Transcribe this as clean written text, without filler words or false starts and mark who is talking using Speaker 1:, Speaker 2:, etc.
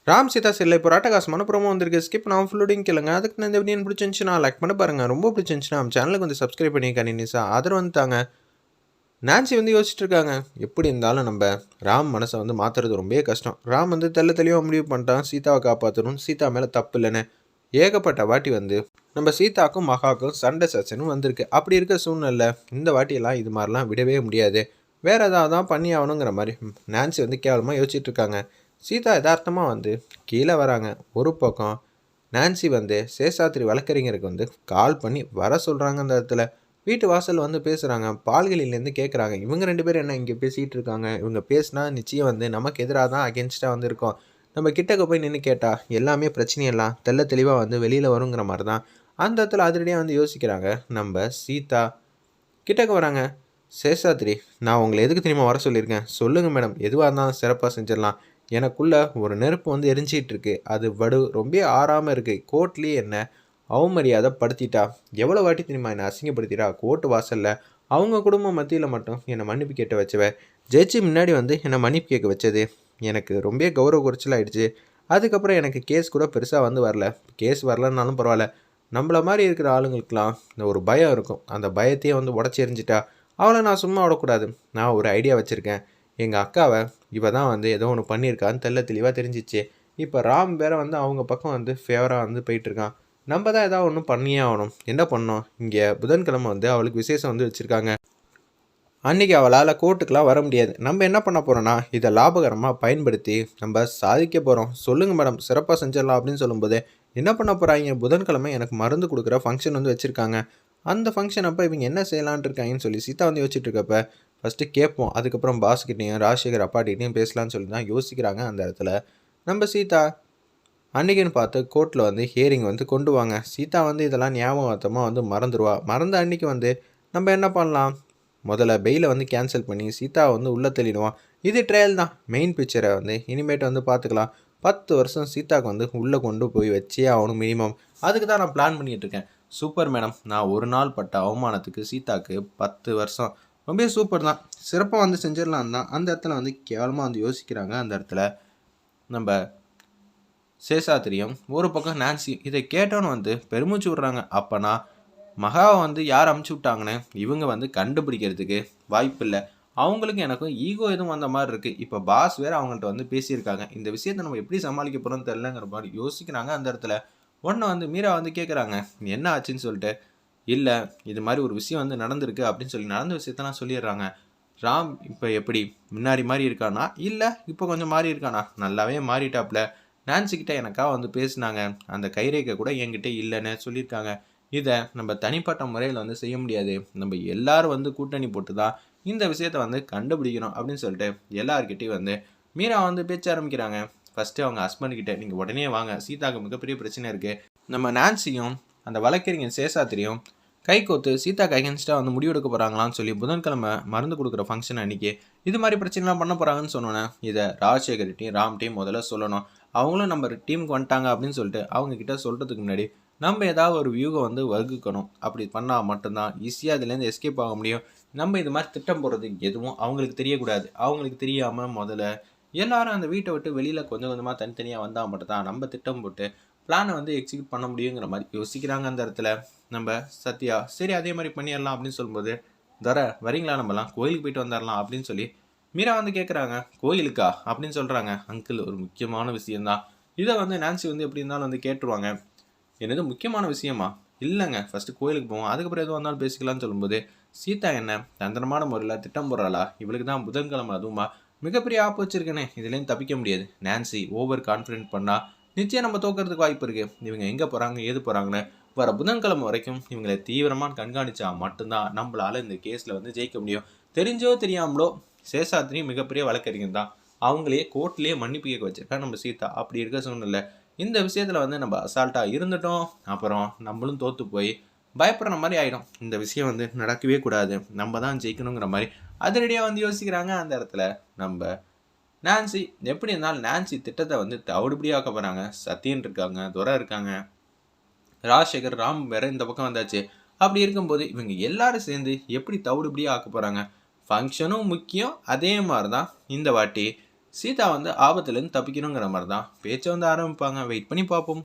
Speaker 1: ராம் சீதா செல்ல இப்போ அட்டகாசமான ப்ரோமோ வந்திருக்கு. ஸ்கிப் நான் ஃபுல்லோடையும் கேளுங்க. அதுக்கு நான் இந்த வீடியோ பிடிச்சிருந்துச்சுன்னா லைக் பண்ணி பாருங்க. ரொம்ப பிடிச்சிருந்துச்சுன்னா நம்ம சேனலுக்கு வந்து சப்ஸ்கிரைப் பண்ணி கண்டினியூஸா ஆதரவு வந்துட்டாங்க. நான்சி வந்து யோசிச்சுட்டு இருக்காங்க. எப்படி இருந்தாலும் நம்ம ராம் மனசை வந்து மாற்றுறது ரொம்பவே கஷ்டம். ராம் வந்து தெளிவாக முடிவு பண்ணிட்டான், சீதாவை காப்பாற்றணும், சீதா மேலே தப்பு இல்லைன்னு. ஏகப்பட்ட வாட்டி வந்து நம்ம சீதாக்கும் மகாவுக்கும் சண்டை சச்சனும் வந்திருக்கு. அப்படி இருக்க சூழ்நிலை இந்த வாட்டியெல்லாம் இது மாதிரிலாம் விடவே முடியாது. வேறு ஏதாவது தான் பண்ணி ஆகணுங்கிற மாதிரி நான்சி வந்து கேவலமாக யோசிச்சுட்டு இருக்காங்க. சீதா யதார்த்தமாக வந்து கீழே வராங்க. ஒரு பக்கம் நான்சி வந்து சேஷாத்ரி வழக்கறிஞருக்கு வந்து கால் பண்ணி வர சொல்கிறாங்க. அந்த இடத்துல வீட்டு வாசல் வந்து பேசுகிறாங்க. பால்களிலேருந்து கேட்குறாங்க, இவங்க 2 பேரும் என்ன இங்கே பேசிகிட்டு இருக்காங்க? இவங்க பேசினா நிச்சயம் வந்து நமக்கு எதிராக தான் அகேன்ஸ்டாக வந்து இருக்கோம். நம்ம கிட்டக்க போய் நின்று கேட்டால் எல்லாமே பிரச்சனையெல்லாம் தெளிவாக வந்து வெளியில் வருங்கிற மாதிரி தான் அந்த இடத்துல அதிரடியாக வந்து யோசிக்கிறாங்க. நம்ம சீதா கிட்டக்க வராங்க. சேஷாத்ரி, நான் உங்களை எதுக்கு தெரியுமா வர சொல்லியிருக்கேன்? சொல்லுங்கள் மேடம், எதுவாக இருந்தாலும் சிறப்பாக செஞ்சிடலாம். எனக்குள்ளே ஒரு நெருப்பு வந்து எரிஞ்சிகிட்டு இருக்கு. அது ரொம்ப ஆறாமல் இருக்குது. கோர்ட்லேயே என்ன அவமரியாதை படுத்திட்டா. எவ்வளோ வாட்டி தெரியுமா என்னை அசிங்கப்படுத்திட்டா? கோர்ட்டு வாசலில் அவங்க குடும்பம் மத்தியில் மட்டும் என்னை மன்னிப்பு கேட்ட வச்சவ, ஜட்ஜி முன்னாடி வந்து என்னை மன்னிப்பு கேட்க வச்சது எனக்கு ரொம்ப கௌரவ குறைச்சலாயிடுச்சு. அதுக்கப்புறம் எனக்கு கேஸ் கூட பெருசாக வந்து வரல. கேஸ் வரலன்னாலும் பரவாயில்ல, நம்மள மாதிரி இருக்கிற ஆளுங்களுக்கெல்லாம் இந்த ஒரு பயம் இருக்கும். அந்த பயத்தையே வந்து உடச்சி எறிஞ்சிட்டா. அவளை நான் சும்மா விடக்கூடாது. நான் ஒரு ஐடியா வச்சுருக்கேன். எங்கள் அக்காவை இவ தான் வந்து ஏதோ ஒன்று பண்ணியிருக்கான்னு தெளிவாக தெரிஞ்சிச்சு. இப்போ ராம் வேற வந்து அவங்க பக்கம் வந்து ஃபேவராக வந்து போயிட்டுருக்கான். நம்ம தான் ஏதாவது ஒன்று பண்ணியே ஆகணும். என்ன பண்ணோம்? இங்கே புதன்கிழமை வந்து அவளுக்கு விசேஷம் வந்து வச்சுருக்காங்க. அன்றைக்கி அவளால் கோர்ட்டுக்கெலாம் வர முடியாது. நம்ம என்ன பண்ண போகிறோன்னா இதை லாபகரமாக பயன்படுத்தி நம்ம சாதிக்க போகிறோம். சொல்லுங்கள் மேடம், சிறப்பாக செஞ்சிடலாம் அப்படின்னு சொல்லும்போது என்ன பண்ண போகிறாங்க? புதன்கிழமை எனக்கு மருந்து கொடுக்குற ஃபங்க்ஷன் வந்து வச்சுருக்காங்க. அந்த ஃபங்க்ஷன் அப்போ இவங்க என்ன செய்யலான்ட்டு இருக்காங்கன்னு சொல்லி சீதா வந்து யோசிச்சுட்டு இருக்கப்ப ஃபஸ்ட்டு கேட்போம், அதுக்கப்புறம் பாஸ்கிட்டையும் ராஜசேகர் அப்பாட்டிகிட்டையும் பேசலான்னு சொல்லி தான் யோசிக்கிறாங்க. அந்த இடத்துல நம்ம சீதா அன்றைக்கின்னு பார்த்து கோர்ட்டில் வந்து ஹியரிங் வந்து கொண்டு வாங்க. சீதா வந்து இதெல்லாம் ஞாபகமாக வந்து மறந்துடுவா. மறந்த அன்றைக்கி வந்து நம்ம என்ன பண்ணலாம்? முதல்ல பெயிலை வந்து கேன்சல் பண்ணி சீதாவை வந்து உள்ளே தள்ளிடுவோம். இது ட்ரையல் தான். மெயின் பிக்சரை வந்து இனிமேட்டு வந்து பார்த்துக்கலாம். 10 வருஷம் சீதாவுக்கு வந்து உள்ளே கொண்டு போய் வச்சே ஆகணும் மினிமம். அதுக்கு தான் நான் பிளான் பண்ணிகிட்டு இருக்கேன். சூப்பர் மேடம், நான் ஒரு நாள் பட்ட அவமானத்துக்கு சீதாவுக்கு 10 வருஷம் ரொம்ப சூப்பர் தான். சிறப்பாக வந்து செஞ்சிடலாம் தான் அந்த இடத்துல வந்து கேவலமாக வந்து யோசிக்கிறாங்க. அந்த இடத்துல நம்ம சேஷாத்திரியும் ஒரு பக்கம் நான்சி இதை கேட்டோன்னு வந்து பெருமூச்சு விட்றாங்க. அப்போனா மகாவை வந்து யார் அமுச்சு விட்டாங்கன்னு இவங்க வந்து கண்டுபிடிக்கிறதுக்கு வாய்ப்பு இல்லை. அவங்களுக்கு எனக்கும் ஈகோ எதுவும் வந்த மாதிரி இருக்குது. இப்போ பாஸ் வேறு அவங்கள்ட்ட வந்து பேசியிருக்காங்க. இந்த விஷயத்தை நம்ம எப்படி சமாளிக்க போகிறோம்னு தெரிலங்கிற மாதிரி யோசிக்கிறாங்க. அந்த இடத்துல ஒன்று வந்து மீரா வந்து கேட்குறாங்க, என்ன ஆச்சுன்னு சொல்லிட்டு. இல்லை, இது மாதிரி ஒரு விஷயம் வந்து நடந்திருக்கு அப்படின்னு சொல்லி நடந்த விஷயத்தெல்லாம் சொல்லிடுறாங்க. ராம் இப்போ எப்படி முன்னாடி மாதிரி இருக்கானா, இல்லை இப்போ கொஞ்சம் மாறி இருக்கானா? நல்லாவே மாறிட்டாப்ல. நான்சிக்கிட்ட எனக்காக வந்து பேசினாங்க. அந்த கைரேகை கூட என்கிட்ட இல்லைன்னு சொல்லியிருக்காங்க. இதை நம்ம தனிப்பட்ட முறையில் வந்து செய்ய முடியாது. நம்ம எல்லாரும் வந்து கூட்டணி போட்டு தான் இந்த விஷயத்தை வந்து கண்டுபிடிக்கணும் அப்படின்னு சொல்லிட்டு எல்லார்கிட்டையும் வந்து மீரா வந்து பேச்ச ஆரம்பிக்கிறாங்க. ஃபஸ்ட்டு அவங்க ஹஸ்பண்ட்கிட்ட, நீங்கள் உடனே வாங்க, சீதாவுக்கு மிகப்பெரிய பிரச்சனை இருக்குது. நம்ம நான்சியும் அந்த வழக்கறிஞர் சேஷாத்திரியும் கை கோத்து சீதாக்கு அகேன்ஸ்டாக வந்து முடிவெடுக்க போகிறாங்களான்னு சொல்லி புதன்கிழமை மருந்து கொடுக்குற ஃபங்க்ஷன் அன்றைக்கி இது மாதிரி பிரச்சனைலாம் பண்ண போகிறாங்கன்னு சொன்னோன்னே இதை ராஜசேகர்கிட்டையும் ராம்கிட்டையும் முதல்ல சொல்லணும். அவங்களும் நம்ம டீமுக்கு வந்துட்டாங்க அப்படின்னு சொல்லிட்டு அவங்கக்கிட்ட சொல்கிறதுக்கு முன்னாடி நம்ம ஏதாவது ஒரு வியூகம் வந்து வகுக்கணும். அப்படி பண்ணால் மட்டும்தான் ஈஸியாக அதுலேருந்து எஸ்கேப் ஆக முடியும். நம்ம இது மாதிரி திட்டம் போடுறது எதுவும் அவங்களுக்கு தெரியக்கூடாது. அவங்களுக்கு தெரியாமல் முதல்ல எல்லாரும் அந்த வீட்டை விட்டு வெளியில் கொஞ்சம் கொஞ்சமாக தனித்தனியாக வந்தால் மட்டும்தான் நம்ம திட்டம் போட்டு பிளானை வந்து எக்ஸிக்யூட் பண்ண முடியுங்கிற மாதிரி யோசிக்கிறாங்க. அந்த இடத்துல நம்ம சத்யா சரி அதே மாதிரி பண்ணிடலாம் அப்படின்னு சொல்லும்போது, தர வரீங்களா, நம்மலாம் கோயிலுக்கு போயிட்டு வந்துடலாம் அப்படின்னு சொல்லி மீரா வந்து கேட்குறாங்க. கோயிலுக்கா அப்படின்னு சொல்கிறாங்க. அங்கிள், ஒரு முக்கியமான விஷயந்தான். இதை வந்து நான்சி வந்து எப்படி இருந்தாலும் வந்து கேட்டுருவாங்க. என்னது முக்கியமான விஷயமா? இல்லைங்க, ஃபஸ்ட்டு கோயிலுக்கு போவோம், அதுக்கப்புறம் எதுவும் வந்தாலும் பேசிக்கலாம்னு சொல்லும்போது, சீதா என்ன தந்திரமான முறையில் திட்டம் போடுறாளா? இவளுக்கு தான் புதன்கிழமை அதுவுமா மிகப்பெரிய ஆப்பு வச்சிருக்கேனே, இதுலேயும் தப்பிக்க முடியாது. நான்சி ஓவர் கான்ஃபிடென்ட் பண்ணால் நிச்சயம் நம்ம தோக்கிறதுக்கு வாய்ப்பு இருக்குது. இவங்க எங்கே போகிறாங்க ஏது போகிறாங்கன்னு வர புதன்கிழமை வரைக்கும் இவங்களை தீவிரமாக கண்காணித்தா மட்டும்தான் நம்மளால் இந்த கேஸில் வந்து ஜெயிக்க முடியும். தெரிஞ்சோ தெரியாமலோ சேஷாத்ரி மிகப்பெரிய வழக்கறிஞர் தான். அவங்களே கோர்ட்லேயே மன்னிப்பு கேட்க வச்சிருக்கா நம்ம சீதா. அப்படி இருக்க சூழ்நிலை இந்த விஷயத்தில் வந்து நம்ம அசால்ட்டாக இருந்துட்டோம், அப்புறம் நம்மளும் தோற்று போய் பயப்படுற மாதிரி ஆகிடும். இந்த விஷயம் வந்து நடக்கவே கூடாது, நம்ம தான் ஜெயிக்கணுங்கிற மாதிரி அதிரடியாக வந்து யோசிக்கிறாங்க. அந்த இடத்துல நம்ம நான்சி எப்படி இருந்தாலும் நான்சி திட்டத்தை வந்து தவிடுபடியாக்க போகிறாங்க. சத்யன் இருக்காங்க, துரை இருக்காங்க, ராஜசேகர், ராம் வேற இந்த பக்கம் வந்தாச்சு. அப்படி இருக்கும்போது இவங்க எல்லாரும் சேர்ந்து எப்படி தவிடுபடியாக ஆக்க போகிறாங்க? ஃபங்க்ஷனும் முக்கியம், அதே மாதிரி தான் இந்த வாட்டி சீதா வந்து ஆபத்துலேருந்து தப்பிக்கணுங்கிற மாதிரி தான் பேச்சை வந்து ஆரம்பிப்பாங்க. வெயிட் பண்ணி பார்ப்போம்.